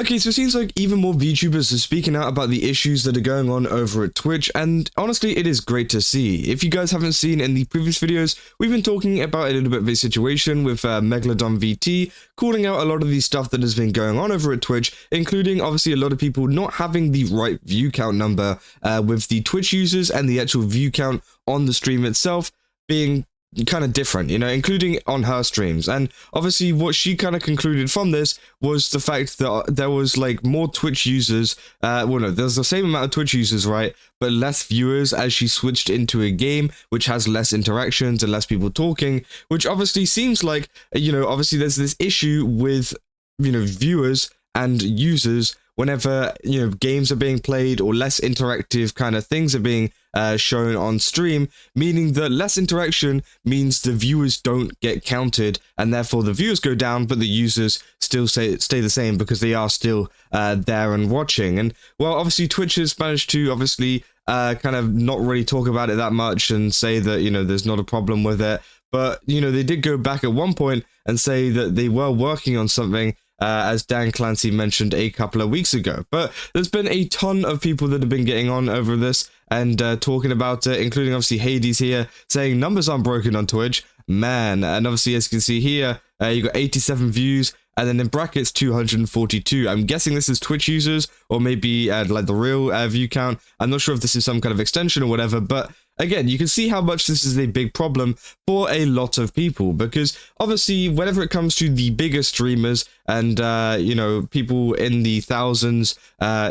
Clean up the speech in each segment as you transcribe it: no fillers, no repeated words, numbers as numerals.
Okay, so it seems like even more VTubers are speaking out about the issues that are going on over at Twitch, and honestly, it is great to see. If you guys haven't seen in the previous videos, we've been talking about a little bit of a situation with megalodonvt, calling out a lot of the stuff that has been going on over at Twitch, including obviously a lot of people not having the right view count number with the Twitch users and the actual view count on the stream itself being kind of different, you know, including on her streams. And obviously what she kind of concluded from this was the fact that there was like more Twitch users, well no, there's the same amount of Twitch users, right, but less viewers as she switched into a game which has less interactions and less people talking, which obviously seems like, you know, obviously there's this issue with, you know, viewers and users whenever, you know, games are being played or less interactive kind of things are being shown on stream, meaning that less interaction means the viewers don't get counted, and therefore the viewers go down, but the users still stay the same because they are still there and watching. And well, obviously Twitch has managed to obviously kind of not really talk about it that much and say that, you know, there's not a problem with it. But, you know, they did go back at one point and say that they were working on something, as Dan Clancy mentioned a couple of weeks ago. But there's been a ton of people that have been getting on over this and talking about it, including obviously Hades here, saying numbers aren't broken on Twitch. Man, and obviously as you can see here, you got 87 views, and then in brackets 242. I'm guessing this is Twitch users, or maybe like the real view count. I'm not sure if this is some kind of extension or whatever, but again, you can see how much this is a big problem for a lot of people, because obviously whenever it comes to the bigger streamers and, you know, people in the thousands,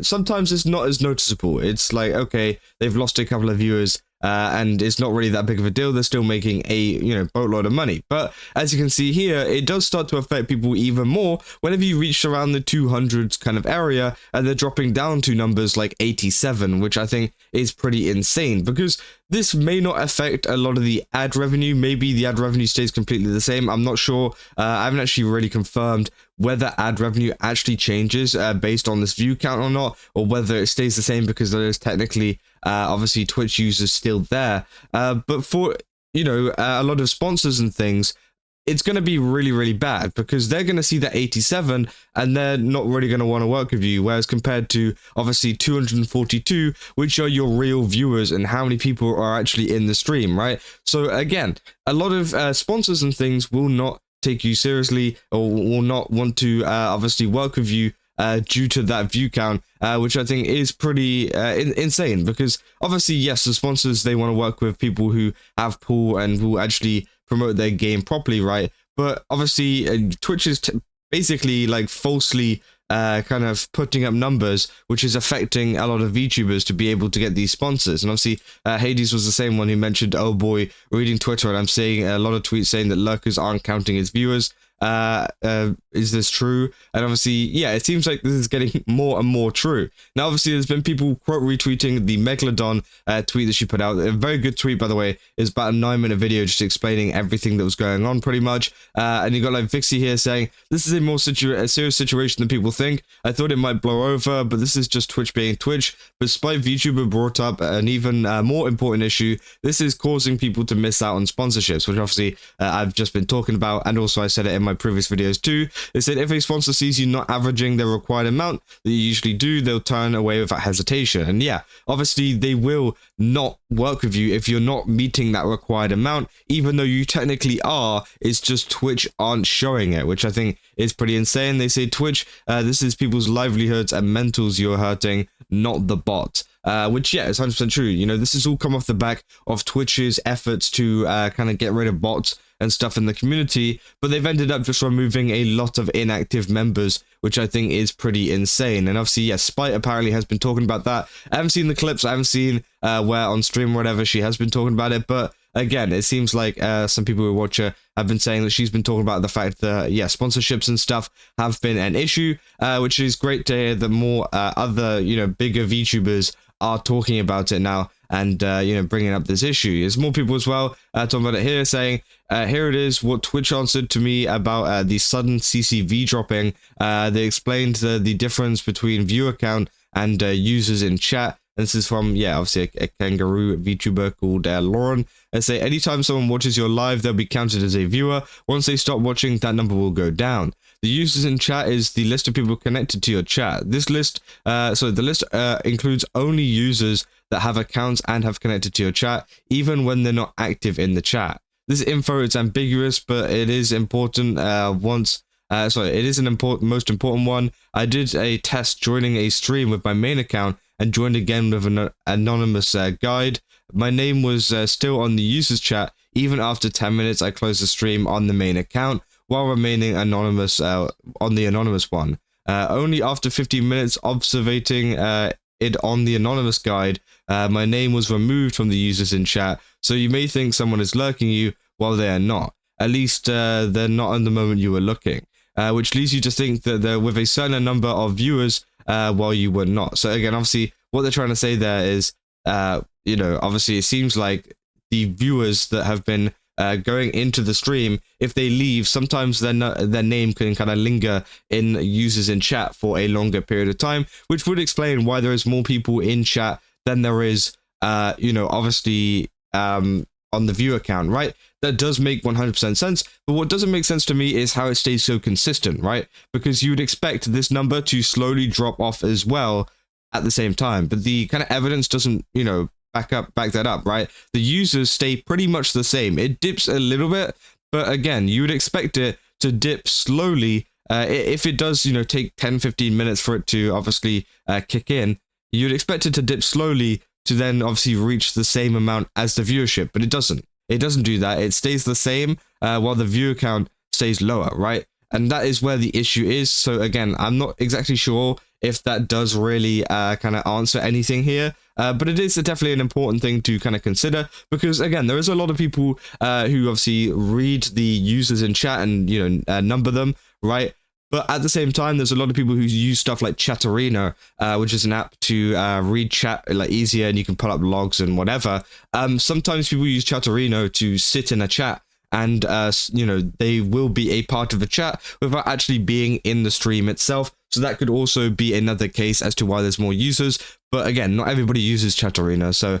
sometimes it's not as noticeable. It's like, okay, they've lost a couple of viewers, and it's not really that big of a deal. They're still making a, you know, boatload of money. But as you can see here, it does start to affect people even more whenever you reach around the 200s kind of area, and they're dropping down to numbers like 87, which I think is pretty insane, because this may not affect a lot of the ad revenue. Maybe the ad revenue stays completely the same. I'm not sure. I haven't actually really confirmed whether ad revenue actually changes based on this view count or not, or whether it stays the same because there is technically obviously Twitch users still there. But for, you know, a lot of sponsors and things, it's going to be really, really bad, because they're going to see that 87 and they're not really going to want to work with you. Whereas compared to obviously 242, which are your real viewers and how many people are actually in the stream, right? So again, a lot of sponsors and things will not take you seriously, or will not want to obviously work with you due to that view count, which I think is pretty insane, because obviously, yes, the sponsors, they want to work with people who have pull and will actually promote their game properly, right? But obviously Twitch is basically like falsely kind of putting up numbers, which is affecting a lot of VTubers to be able to get these sponsors. And obviously Hades was the same one who mentioned, oh boy, reading Twitter and I'm seeing a lot of tweets saying that lurkers aren't counting as viewers. Is this true? And obviously, yeah, it seems like this is getting more and more true. Now, obviously, there's been people quote retweeting the Megalodon tweet that she put out. A very good tweet, by the way. It's about a 9-minute video just explaining everything that was going on, pretty much. And you got like Vixie here saying, this is a more serious situation than people think. I thought it might blow over, but this is just Twitch being Twitch. But Spite VTuber brought up an even more important issue. This is causing people to miss out on sponsorships, which obviously I've just been talking about. And also I said it in my previous videos too. They said if a sponsor sees you not averaging the required amount that you usually do, they'll turn away without hesitation. And yeah, obviously they will not work with you if you're not meeting that required amount, even though you technically are. It's just Twitch aren't showing it, which I think is pretty insane. They say Twitch, this is people's livelihoods and mentals you're hurting, not the bot. Which, yeah, is 100% true. You know, this has all come off the back of Twitch's efforts to kind of get rid of bots and stuff in the community, but they've ended up just removing a lot of inactive members, which I think is pretty insane. And obviously, yes, Spite apparently has been talking about that. I haven't seen the clips, I haven't seen where on stream or whatever she has been talking about it, but again, it seems like some people who watch her have been saying that she's been talking about the fact that, yeah, sponsorships and stuff have been an issue, which is great to hear that more other, you know, bigger VTubers are talking about it now and, you know, bringing up this issue. There's more people as well talking about it here, saying, here it is what Twitch answered to me about the sudden CCV dropping. They explained the difference between viewer count and users in chat. And this is from, yeah, obviously a kangaroo VTuber called Lauren. They say, anytime someone watches your live, they'll be counted as a viewer. Once they stop watching, that number will go down. The users in chat is the list of people connected to your chat. This list, the list includes only users that have accounts and have connected to your chat, even when they're not active in the chat. This info is ambiguous, but it is important. It is most important one. I did a test joining a stream with my main account and joined again with an anonymous guide. My name was still on the users chat. Even after 10 minutes, I closed the stream on the main account while remaining anonymous on the anonymous one. Only after 15 minutes observating it on the anonymous guide, my name was removed from the users in chat. So you may think someone is lurking you while they are not. At least they're not at the moment you were looking, which leads you to think that they're with a certain number of viewers while you were not. So again, obviously, what they're trying to say there is, obviously it seems like the viewers that have been going into the stream, if they leave, sometimes their name can kind of linger in users in chat for a longer period of time, which would explain why there is more people in chat than there is, obviously on the view account, right? That does make 100% sense, but what doesn't make sense to me is how it stays so consistent, right? Because you would expect this number to slowly drop off as well at the same time, but the kind of evidence doesn't, back that up, right? The users stay pretty much the same. It dips a little bit, but again, you would expect it to dip slowly. If it does, take 10-15 minutes for it to obviously kick in, you'd expect it to dip slowly to then obviously reach the same amount as the viewership, but it doesn't. It doesn't do that. It stays the same while the viewer count stays lower, right? And that is where the issue is. So again, I'm not exactly sure if that does really kind of answer anything here, but it is definitely an important thing to kind of consider, because again, there is a lot of people who obviously read the users in chat and number them, right? But at the same time, there's a lot of people who use stuff like Chatterino, which is an app to read chat like easier, and you can pull up logs and whatever. Sometimes people use Chatterino to sit in a chat, and they will be a part of the chat without actually being in the stream itself. So that could also be another case as to why there's more users. But again, not everybody uses Chatterino, so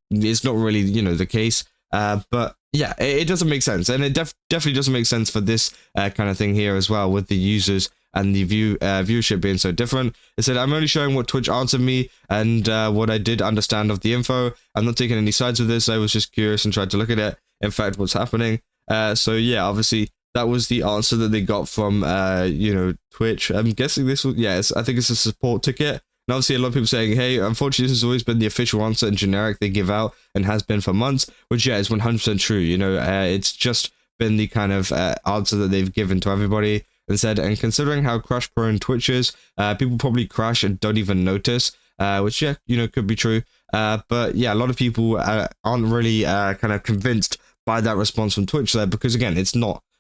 it's not really the case. But yeah, it doesn't make sense, and it definitely doesn't make sense for this kind of thing here as well, with the users and the viewership being so different. It said, I'm only showing what Twitch answered me and what I did understand of the info. I'm not taking any sides with this. I was just curious and tried to look at it. In fact, what's happening. So yeah, obviously that was the answer that they got from Twitch. I'm guessing this was, I think it's a support ticket. And obviously a lot of people saying, hey, unfortunately this has always been the official answer and generic they give out and has been for months, which is 100% true. It's just been the kind of answer that they've given to everybody, and said, and considering how crash prone Twitch is, people probably crash and don't even notice, which could be true. But yeah, a lot of people aren't really kind of convinced by that response from Twitch there, because again,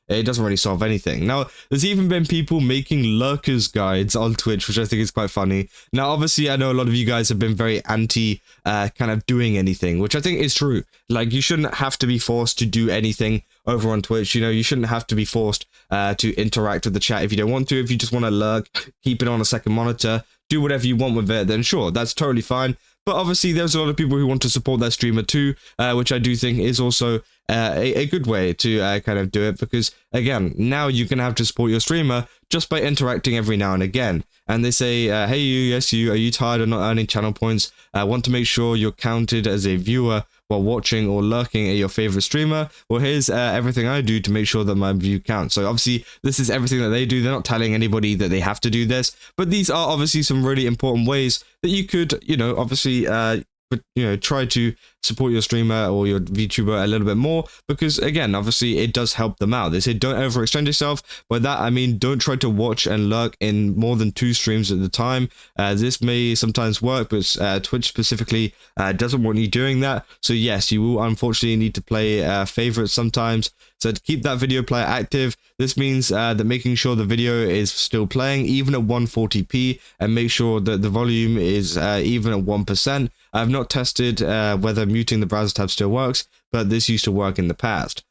it doesn't really solve anything. Now, there's even been people making lurkers guides on Twitch, which I think is quite funny. Now, obviously, I know a lot of you guys have been very anti kind of doing anything, which I think is true. Like, you shouldn't have to be forced to do anything over on Twitch. You shouldn't have to be forced to interact with the chat if you don't want to. If you just want to lurk, keep it on a second monitor, do whatever you want with it, then sure, that's totally fine. But obviously, there's a lot of people who want to support their streamer too, which I do think is also a good way to kind of do it, because again, now you can have to support your streamer just by interacting every now and again. And they say, hey you, yes you, are you tired of not earning channel points? Want to make sure you're counted as a viewer while watching or lurking at your favorite streamer? Well, here's everything I do to make sure that my view counts. So obviously, this is everything that they do. They're not telling anybody that they have to do this, but these are obviously some really important ways that you could, obviously, try to support your streamer or your VTuber a little bit more, because again, obviously it does help them out. They say don't overextend yourself. By that I mean don't try to watch and lurk in more than 2 streams at the time. This may sometimes work, but Twitch specifically doesn't want you doing that. So yes, you will unfortunately need to play favorites sometimes. So to keep that video player active, this means that making sure the video is still playing even at 140p, and make sure that the volume is even at 1%. I've not tested whether muting the browser tab still works, but this used to work in the past.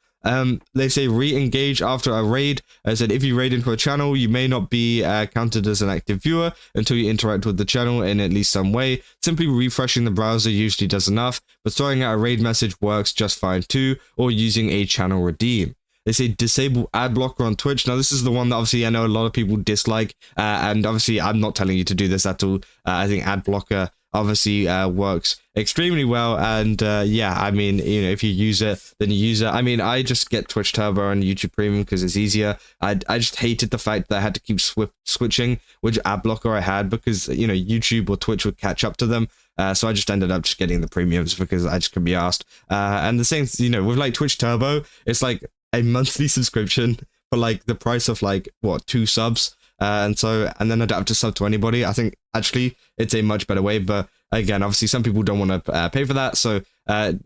They say re-engage after a raid. I said if you raid into a channel, you may not be counted as an active viewer until you interact with the channel in at least some way. Simply refreshing the browser usually does enough, but throwing out a raid message works just fine too, or using a channel redeem. They say disable ad blocker on Twitch. Now, this is the one that obviously I know a lot of people dislike, and obviously I'm not telling you to do this at all. I think ad blocker obviously works extremely well, and yeah, I mean, you know, if you use it, then you use it. I mean, I just get Twitch Turbo and YouTube Premium because it's easier. I just hated the fact that I had to keep switching which ad blocker I had, because, you know, YouTube or Twitch would catch up to them. So I just ended up just getting the premiums because I just couldn't be asked. And the same, you know, with like Twitch Turbo, it's like a monthly subscription for like the price of like, what, 2 subs. And then I don't have to sub to anybody. I think actually it's a much better way, but again, obviously some people don't want to pay for that. So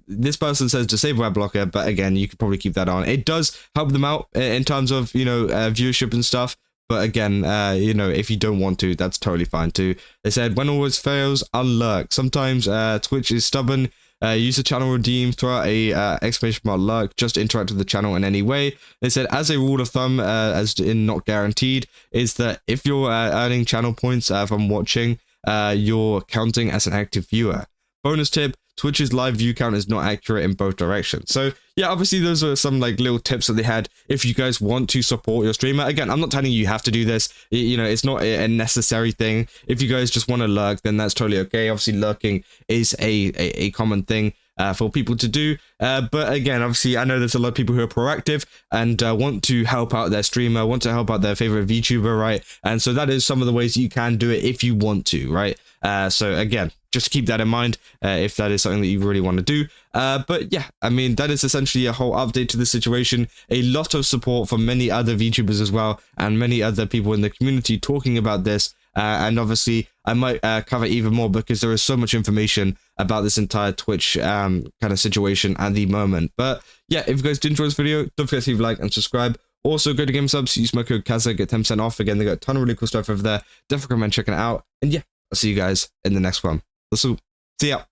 this person says disable ad blocker, but again, you could probably keep that on. It does help them out in terms of, you know, viewership and stuff. But again, you know, if you don't want to, that's totally fine too. They said when always fails, unlurk. Sometimes Twitch is stubborn. Use the channel redeem, throw out a exclamation mark lurk, just interact with the channel in any way. They said as a rule of thumb, as in not guaranteed, is that if you're earning channel points from watching, you're counting as an active viewer. Bonus tip, Twitch's live view count is not accurate in both directions. So yeah, obviously those are some like little tips that they had if you guys want to support your streamer. Again, I'm not telling you have to do this. You know, it's not a necessary thing. If you guys just want to lurk, then that's totally okay. Obviously lurking is a common thing for people to do. But again, obviously I know there's a lot of people who are proactive and want to help out their streamer, want to help out their favorite VTuber, right? And so that is some of the ways you can do it if you want to, right? So again, just keep that in mind if that is something that you really want to do. But yeah, I mean, that is essentially a whole update to the situation. A lot of support from many other VTubers as well, and many other people in the community talking about this. And obviously, I might cover even more because there is so much information about this entire Twitch kind of situation at the moment. But yeah, if you guys did enjoy this video, don't forget to leave a like and subscribe. Also, go to Game Subs, use my code Kaza, get 10% off. Again, they got a ton of really cool stuff over there. Definitely recommend checking it out. And yeah, I'll see you guys in the next one. See ya.